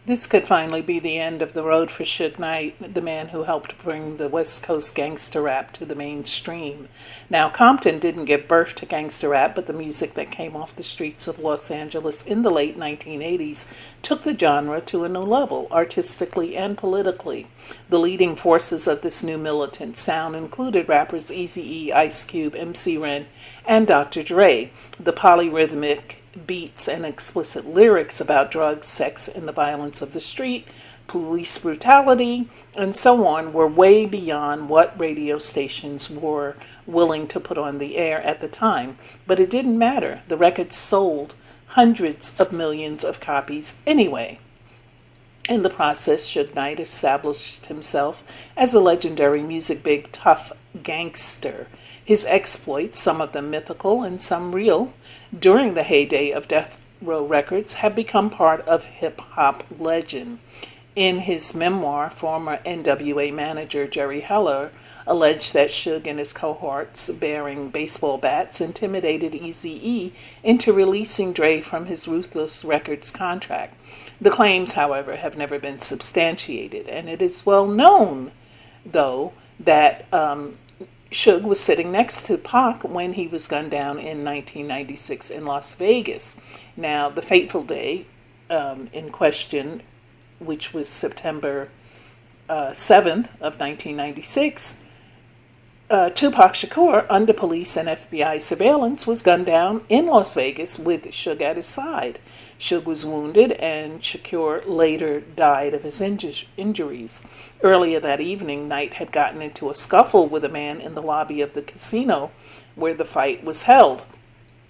This could finally be the end of the road for Suge Knight, the man who helped bring the West Coast gangster rap to the mainstream. Now, Compton didn't give birth to gangster rap, but the music that came off the streets of Los Angeles in the late 1980s took the genre to a new level, artistically and politically. The leading forces of this new militant sound included rappers Eazy-E, Ice Cube, MC Ren, and Dr. Dre. The polyrhythmic beats and explicit lyrics about drugs, sex, and the violence of the street, police brutality, and so on were way beyond what radio stations were willing to put on the air at the time. But it didn't matter. The records sold hundreds of millions of copies anyway. In the process, Suge Knight established himself as a legendary music big tough gangster. His exploits, some of them mythical and some real, during the heyday of Death Row Records have become part of hip hop legend. In his memoir, former NWA manager Jerry Heller alleged that Suge and his cohorts bearing baseball bats intimidated Eazy-E into releasing Dre from his Ruthless Records contract. The claims, however, have never been substantiated, and it is well known, though, that Suge was sitting next to Pac when he was gunned down in 1996 in Las Vegas. Now, the fateful day in question, which was September 7th of 1996, Tupac Shakur, under police and FBI surveillance, was gunned down in Las Vegas with Suge at his side. Suge was wounded, and Shakur later died of his injuries. Earlier that evening, Knight had gotten into a scuffle with a man in the lobby of the casino where the fight was held.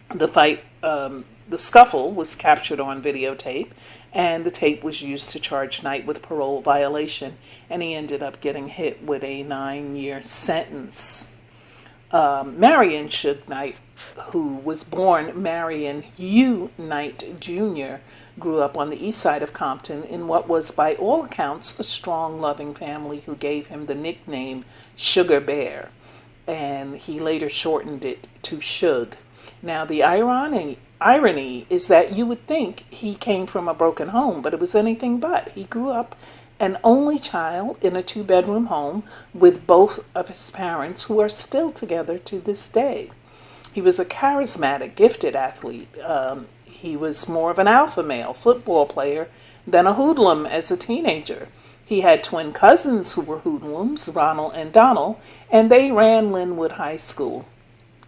The scuffle was captured on videotape, and the tape was used to charge Knight with parole violation, and he ended up getting hit with a 9-year sentence. Marion Suge Knight, who was born Marion Hugh Knight Jr., grew up on the east side of Compton in what was, by all accounts, a strong, loving family who gave him the nickname Sugar Bear, and he later shortened it to Suge. Now, the irony is that you would think he came from a broken home, but it was anything but. He grew up an only child in a 2-bedroom home with both of his parents, who are still together to this day. He was a charismatic, gifted athlete. He was more of an alpha male football player than a hoodlum as a teenager. He had twin cousins who were hoodlums, Ronald and Donald, and they ran Linwood High School,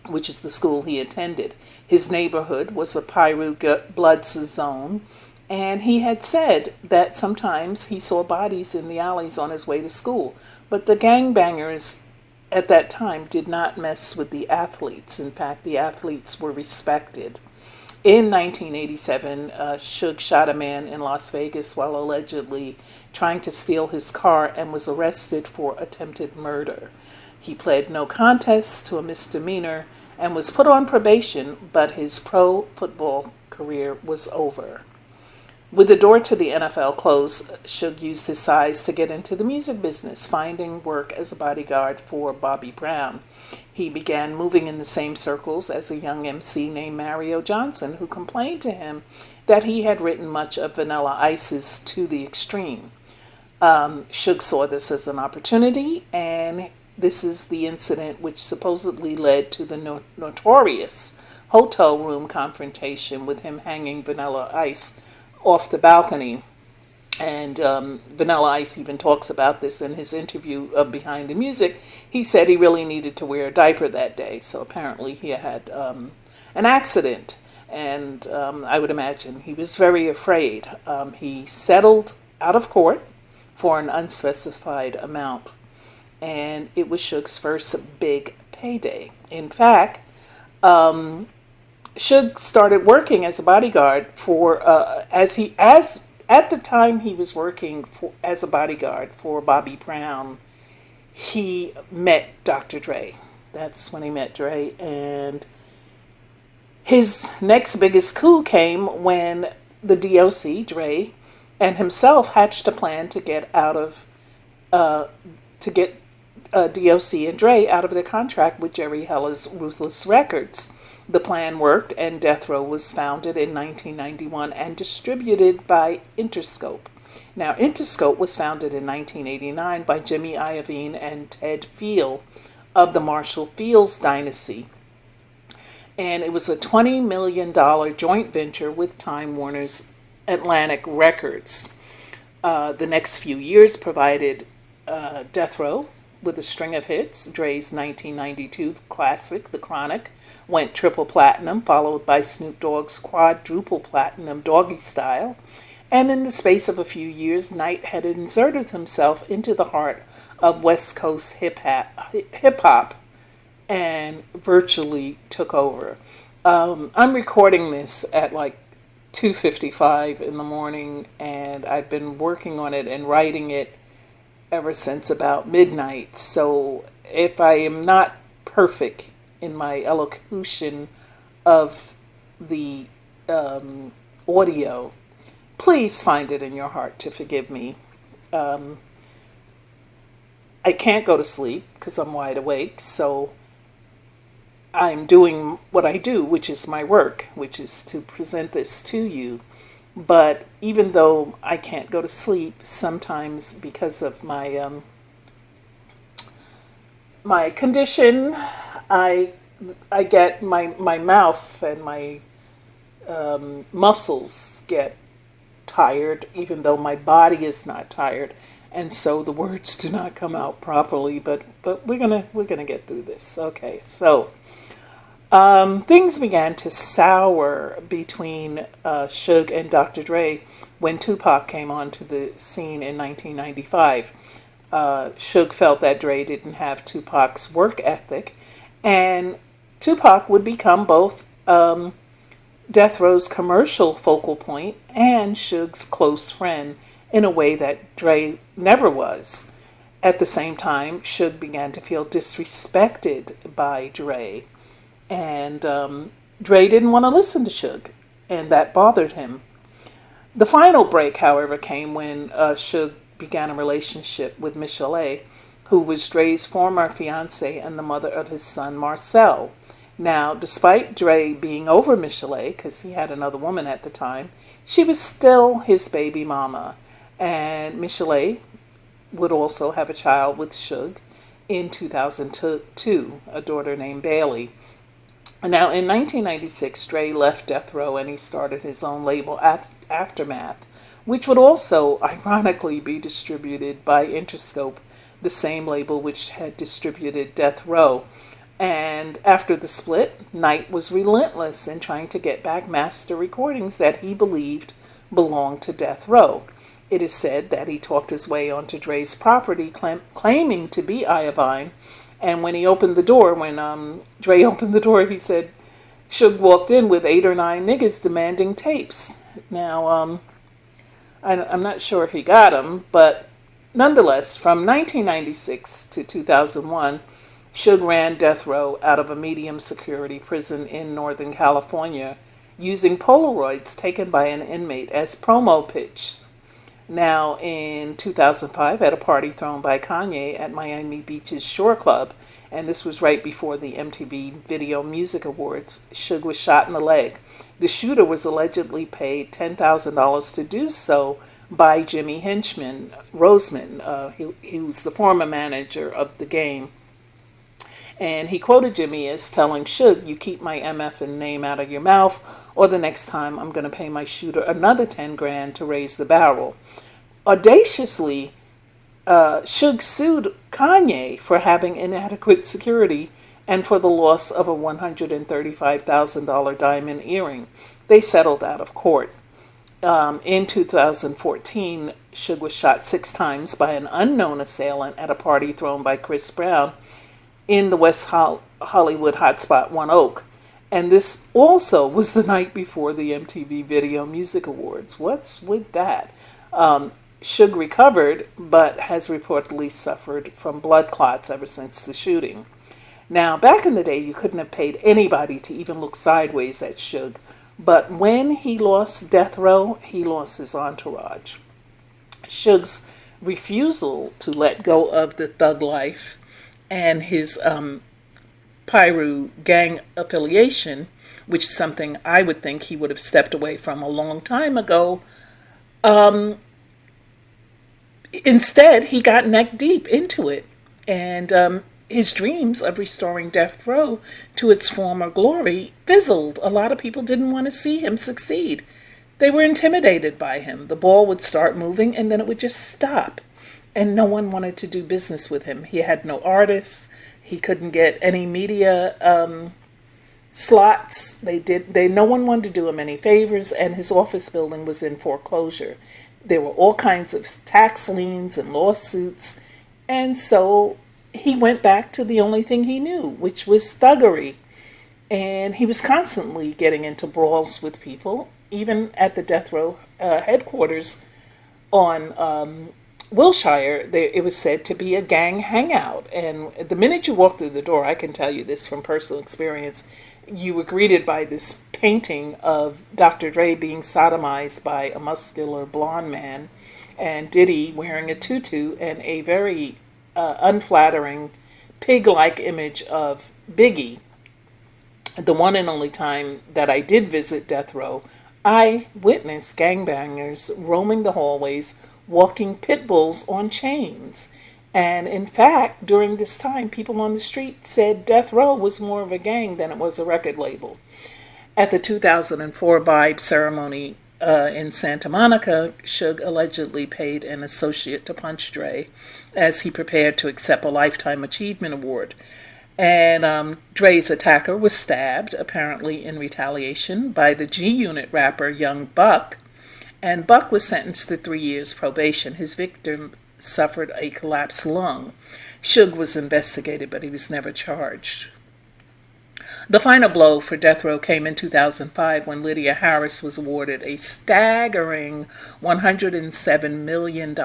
which is the school he attended. His neighborhood was a Piru blood zone, and he had said that sometimes he saw bodies in the alleys on his way to school. But the gangbangers at that time did not mess with the athletes. In fact, the athletes were respected. In 1987, Suge shot a man in Las Vegas while allegedly trying to steal his car and was arrested for attempted murder. He pled no contest to a misdemeanor and was put on probation, but his pro football career was over. With the door to the NFL closed, Suge used his size to get into the music business, finding work as a bodyguard for Bobby Brown. He began moving in the same circles as a young MC named Mario Johnson, who complained to him that he had written much of Vanilla Ice's To the Extreme. Suge saw this as an opportunity, and this is the incident which supposedly led to the notorious hotel room confrontation with him hanging Vanilla Ice off the balcony. And Vanilla Ice even talks about this in his interview of Behind the Music. He said he really needed to wear a diaper that day, so apparently he had an accident, and I would imagine he was very afraid. He settled out of court for an unspecified amount, and it was Suge's first big payday. In fact, Suge started working as a bodyguard for at the time he was working as a bodyguard for Bobby Brown. He met Dr. Dre. That's when he met Dre, and his next biggest coup came when the DOC, Dre, and himself hatched a plan to get DOC and Dre out of their contract with Jerry Heller's Ruthless Records. The plan worked, and Death Row was founded in 1991 and distributed by Interscope. Now, Interscope was founded in 1989 by Jimmy Iovine and Ted Field of the Marshall Fields dynasty. And it was a $20 million joint venture with Time Warner's Atlantic Records. The next few years provided Death Row with a string of hits. Dre's 1992 classic, The Chronic, went triple platinum, followed by Snoop Dogg's quadruple platinum, Doggy Style. And in the space of a few years, Knight had inserted himself into the heart of West Coast hip-hop and virtually took over. I'm recording this at like 2:55 in the morning, and I've been working on it and writing it ever since about midnight. So if I am not perfect in my elocution of the audio, please find it in your heart to forgive me. I can't go to sleep because I'm wide awake, so I'm doing what I do, which is my work, which is to present this to you. But even though I can't go to sleep, sometimes because of my my condition, I get my mouth and my muscles get tired, even though my body is not tired, and so the words do not come out properly. But we're gonna get through this. Okay, so things began to sour between Suge and Dr. Dre when Tupac came onto the scene in 1995. Suge felt that Dre didn't have Tupac's work ethic, and Tupac would become both Death Row's commercial focal point and Suge's close friend in a way that Dre never was. At the same time, Suge began to feel disrespected by Dre, and Dre didn't want to listen to Suge, and that bothered him. The final break, however, came when Suge began a relationship with Michelle, who was Dre's former fiancée and the mother of his son Marcel. Now, despite Dre being over Michelle, because he had another woman at the time, she was still his baby mama. And Michelle would also have a child with Suge in 2002, a daughter named Bailey. Now, in 1996, Dre left Death Row and he started his own label, Aftermath, which would also, ironically, be distributed by Interscope, the same label which had distributed Death Row. And after the split, Knight was relentless in trying to get back master recordings that he believed belonged to Death Row. It is said that he talked his way onto Dre's property, claiming to be Iovine. And when he opened the door, when Dre opened the door, he said Suge walked in with 8 or 9 niggas demanding tapes. Now, I'm not sure if he got them, but nonetheless, from 1996 to 2001, Suge ran Death Row out of a medium security prison in Northern California using Polaroids taken by an inmate as promo pitch. Now, in 2005, at a party thrown by Kanye at Miami Beach's Shore Club, and this was right before the MTV Video Music Awards, Suge was shot in the leg. The shooter was allegedly paid $10,000 to do so by Jimmy Henchman Roseman. He was the former manager of the game. And he quoted Jimmy as telling Suge, "You keep my MF name out of your mouth, or the next time I'm going to pay my shooter another 10 grand to raise the barrel." Audaciously, Suge sued Kanye for having inadequate security and for the loss of a $135,000 diamond earring. They settled out of court. In 2014, Suge was shot 6 times by an unknown assailant at a party thrown by Chris Brown in the West Hollywood hotspot One Oak. And this also was the night before the MTV Video Music Awards. What's with that? Suge recovered, but has reportedly suffered from blood clots ever since the shooting. Now, back in the day, you couldn't have paid anybody to even look sideways at Suge. But when he lost Death Row, he lost his entourage. Suge's refusal to let go of the thug life and his Pyru gang affiliation, which is something I would think he would have stepped away from a long time ago, Instead, he got neck deep into it. And his dreams of restoring Death Row to its former glory fizzled. A lot of people didn't want to see him succeed. They were intimidated by him. The ball would start moving and then it would just stop. And no one wanted to do business with him. He had no artists. He couldn't get any media slots. No one wanted to do him any favors, and his office building was in foreclosure. There were all kinds of tax liens and lawsuits, and so he went back to the only thing he knew, which was thuggery. And he was constantly getting into brawls with people, even at the death row headquarters on Wilshire. It was said to be a gang hangout. And the minute you walk through the door, I can tell you this from personal experience, you were greeted by this painting of Dr. Dre being sodomized by a muscular blonde man, and Diddy wearing a tutu, and a very unflattering pig-like image of Biggie. The one and only time that I did visit death row, I witnessed gangbangers roaming the hallways, walking pit bulls on chains. And in fact, during this time, people on the street said Death Row was more of a gang than it was a record label. At the 2004 Vibe ceremony in Santa Monica, Suge allegedly paid an associate to punch Dre as he prepared to accept a Lifetime Achievement Award. And Dre's attacker was stabbed, apparently in retaliation, by the G-Unit rapper Young Buck, and Buck was sentenced to 3 years probation. His victim suffered a collapsed lung. Suge was investigated, but he was never charged. The final blow for death row came in 2005 when Lydia Harris was awarded a staggering $107 million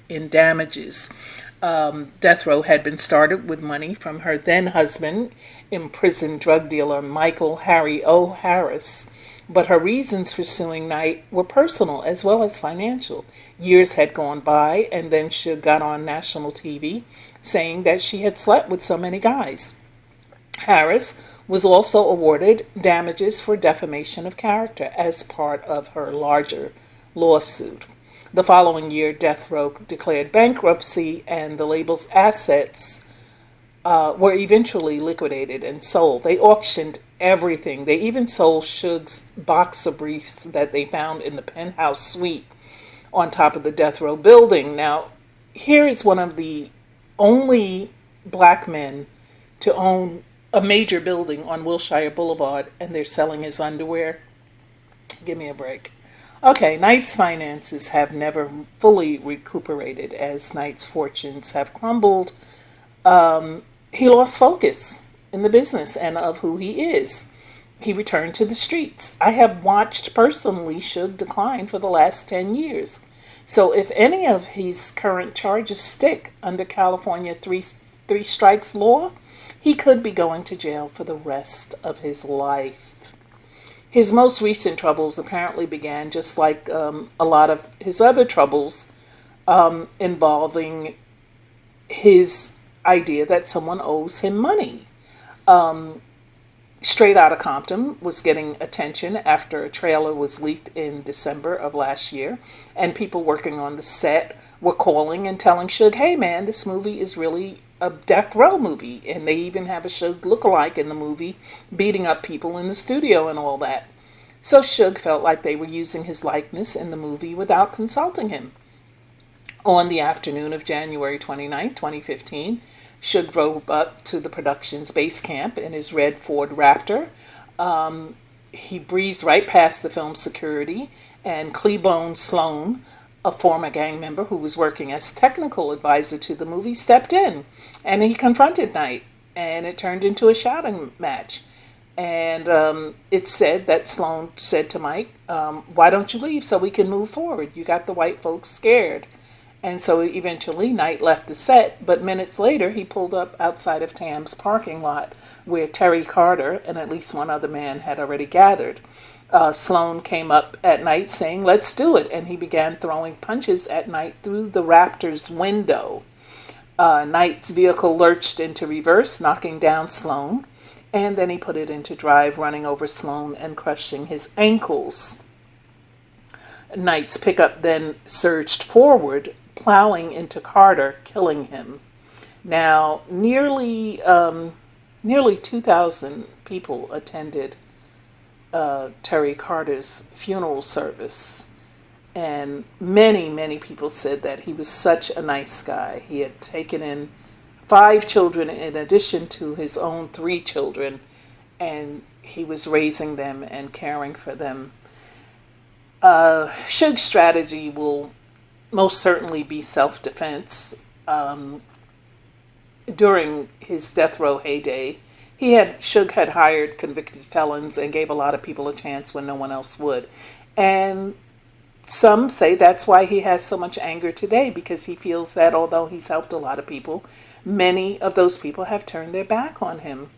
in damages. Death row had been started with money from her then husband, imprisoned drug dealer Michael Harry O. Harris. But her reasons for suing Knight were personal as well as financial. Years had gone by, and then Suge got on national TV saying that she had slept with so many guys. Harris was also awarded damages for defamation of character as part of her larger lawsuit. The following year, Death Row declared bankruptcy, and the label's assets were eventually liquidated and sold. They auctioned everything. They even sold Suge's boxer briefs that they found in the penthouse suite on top of the death row building. Now, here is one of the only black men to own a major building on Wilshire Boulevard, and they're selling his underwear. Give me a break. Okay, Knight's finances have never fully recuperated as Knight's fortunes have crumbled. He lost focus in the business and of who he is. He returned to the streets. I have watched personally Suge decline for the last 10 years. So if any of his current charges stick under California three strikes law, he could be going to jail for the rest of his life. His most recent troubles apparently began just like a lot of his other troubles involving his idea that someone owes him money. Straight Outta Compton was getting attention after a trailer was leaked in December of last year, and people working on the set were calling and telling Suge, hey man, this movie is really a death row movie, and they even have a Suge lookalike in the movie beating up people in the studio and all that. So Suge felt like they were using his likeness in the movie without consulting him. On the afternoon of January 29, 2015, Suge drove up to the production's base camp in his red Ford Raptor. He breezed right past the film security, and Cleabone Sloan, a former gang member who was working as technical advisor to the movie, stepped in, and he confronted Knight, and it turned into a shouting match. And it said that Sloan said to Mike, why don't you leave so we can move forward? You got the white folks scared. And so eventually Knight left the set, but minutes later he pulled up outside of Tam's parking lot where Terry Carter and at least one other man had already gathered. Sloan came up at Knight saying, let's do it, and he began throwing punches at Knight through the Raptor's window. Knight's vehicle lurched into reverse, knocking down Sloan, and then he put it into drive, running over Sloan and crushing his ankles. Knight's pickup then surged forward, plowing into Carter, killing him. Now, nearly 2,000 people attended Terry Carter's funeral service. And many people said that he was such a nice guy. He had taken in 5 children in addition to his own 3 children, and he was raising them and caring for them. Suge's strategy will most certainly be self-defense. During his death row heyday, Suge had hired convicted felons and gave a lot of people a chance when no one else would. And some say that's why he has so much anger today, because he feels that although he's helped a lot of people, many of those people have turned their back on him.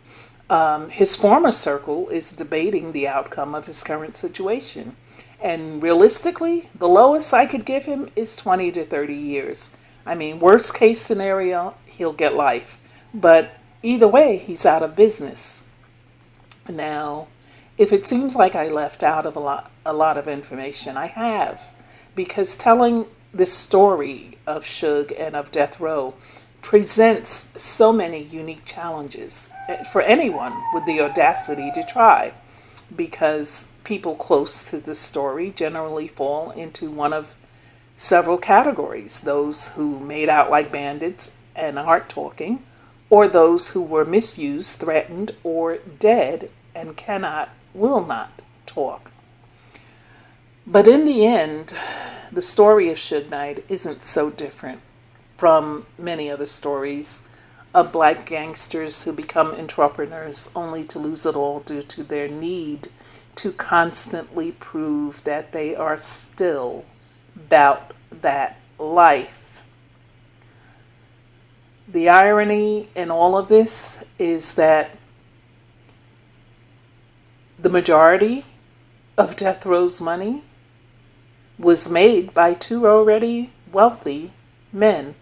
His former circle is debating the outcome of his current situation. And realistically, the lowest I could give him is 20 to 30 years. I mean, worst case scenario, he'll get life. But either way, he's out of business. Now, if it seems like I left out of a lot of information, I have. Because telling this story of Suge and of Death Row presents so many unique challenges for anyone with the audacity to try. Because people close to the story generally fall into one of several categories: those who made out like bandits and aren't talking, or those who were misused, threatened, or dead and will not talk. But in the end, the story of Suge Knight isn't so different from many other stories of black gangsters who become entrepreneurs only to lose it all due to their need to constantly prove that they are still about that life. The irony in all of this is that the majority of Death Row's money was made by 2 already wealthy men,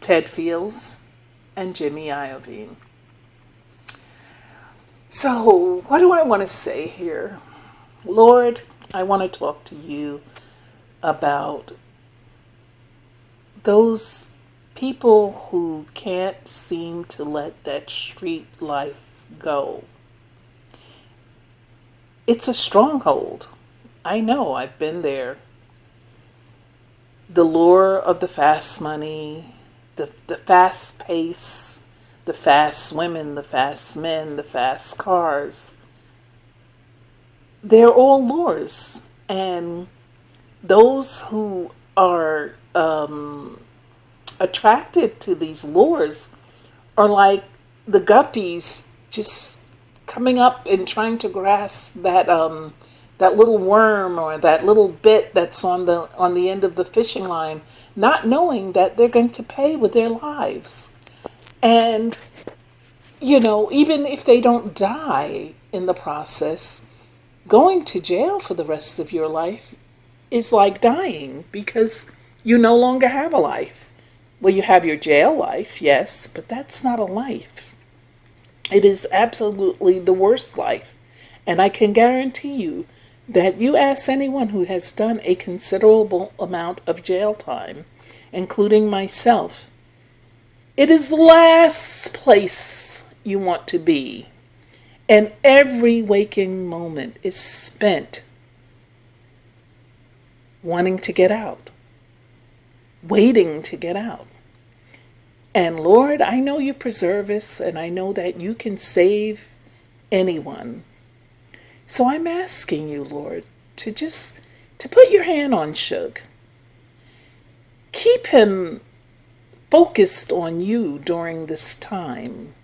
Ted Fields and Jimmy Iovine. So, what do I want to say here? Lord, I want to talk to you about those people who can't seem to let that street life go. It's a stronghold. I know, I've been there. The lure of the fast money, the fast pace, the fast women, the fast men, the fast cars. They're all lures. And those who are attracted to these lures are like the guppies just coming up and trying to grasp that little worm or that little bit that's on the end of the fishing line, not knowing that they're going to pay with their lives. And, even if they don't die in the process, going to jail for the rest of your life is like dying, because you no longer have a life. Well, you have your jail life, yes, but that's not a life. It is absolutely the worst life. And I can guarantee you that you ask anyone who has done a considerable amount of jail time, including myself, it is the last place you want to be. And every waking moment is spent wanting to get out, waiting to get out. And Lord, I know you preserve us, and I know that you can save anyone. So I'm asking you, Lord, to put your hand on Suge. Keep him focused on you during this time.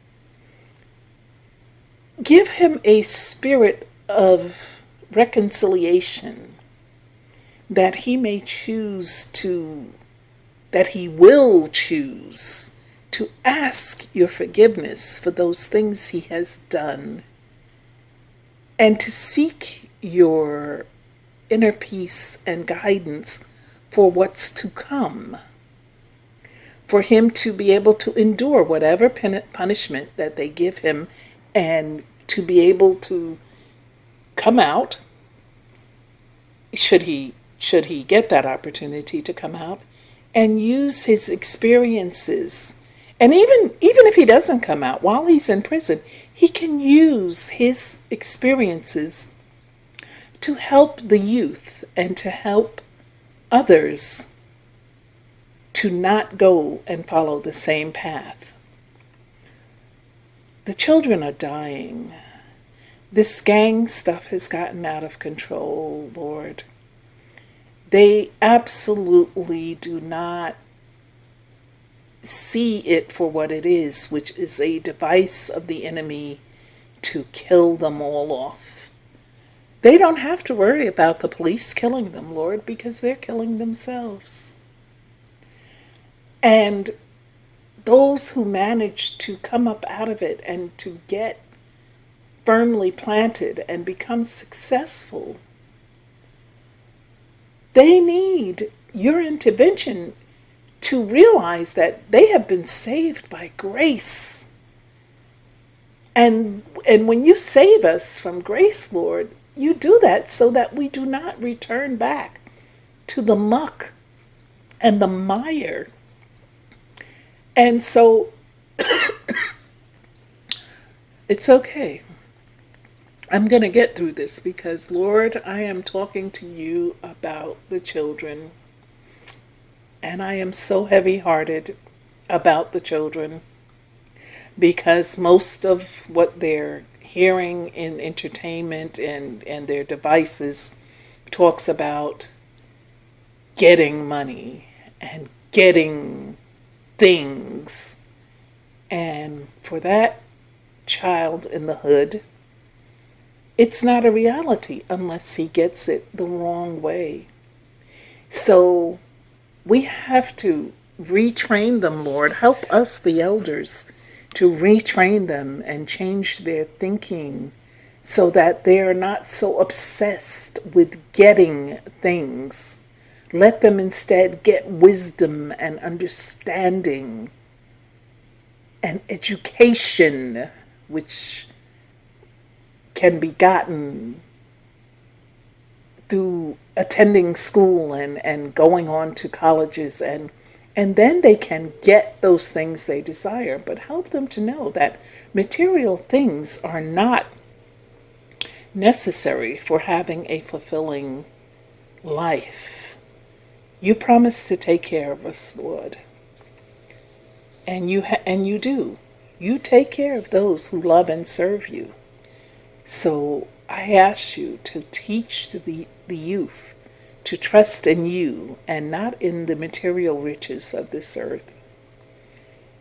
Give him a spirit of reconciliation that he will choose to ask your forgiveness for those things he has done, and to seek your inner peace and guidance for what's to come, for him to be able to endure whatever punishment that they give him, and to be able to come out, should he get that opportunity to come out, and use his experiences. And even if he doesn't come out while he's in prison, he can use his experiences to help the youth and to help others to not go and follow the same path. The children are dying. This gang stuff has gotten out of control, Lord. They absolutely do not see it for what it is, which is a device of the enemy to kill them all off. They don't have to worry about the police killing them, Lord, because they're killing themselves. And those who manage to come up out of it and to get firmly planted and become successful, they need your intervention to realize that they have been saved by grace. And when you save us from grace, Lord, you do that so that we do not return back to the muck and the mire. And so it's okay. I'm going to get through this because, Lord, I am talking to you about the children. And I am so heavy-hearted about the children because most of what they're hearing in entertainment and their devices talks about getting money and getting things. And for that child in the hood, it's not a reality unless he gets it the wrong way. So we have to retrain them, Lord. Help us, the elders, to retrain them and change their thinking so that they are not so obsessed with getting things. Let them instead get wisdom and understanding and education, which can be gotten through attending school and going on to colleges, and then they can get those things they desire. But help them to know that material things are not necessary for having a fulfilling life. You promise to take care of us, Lord. And you do. You take care of those who love and serve you. So I ask you to teach the youth to trust in you and not in the material riches of this earth.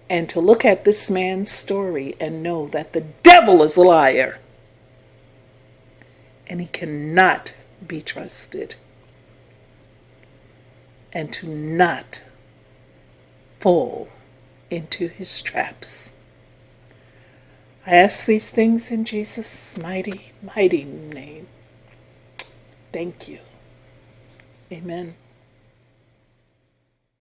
And to look at this man's story and know that the devil is a liar. And he cannot be trusted. And to not fall into his traps. I ask these things in Jesus' mighty, mighty name. Thank you. Amen.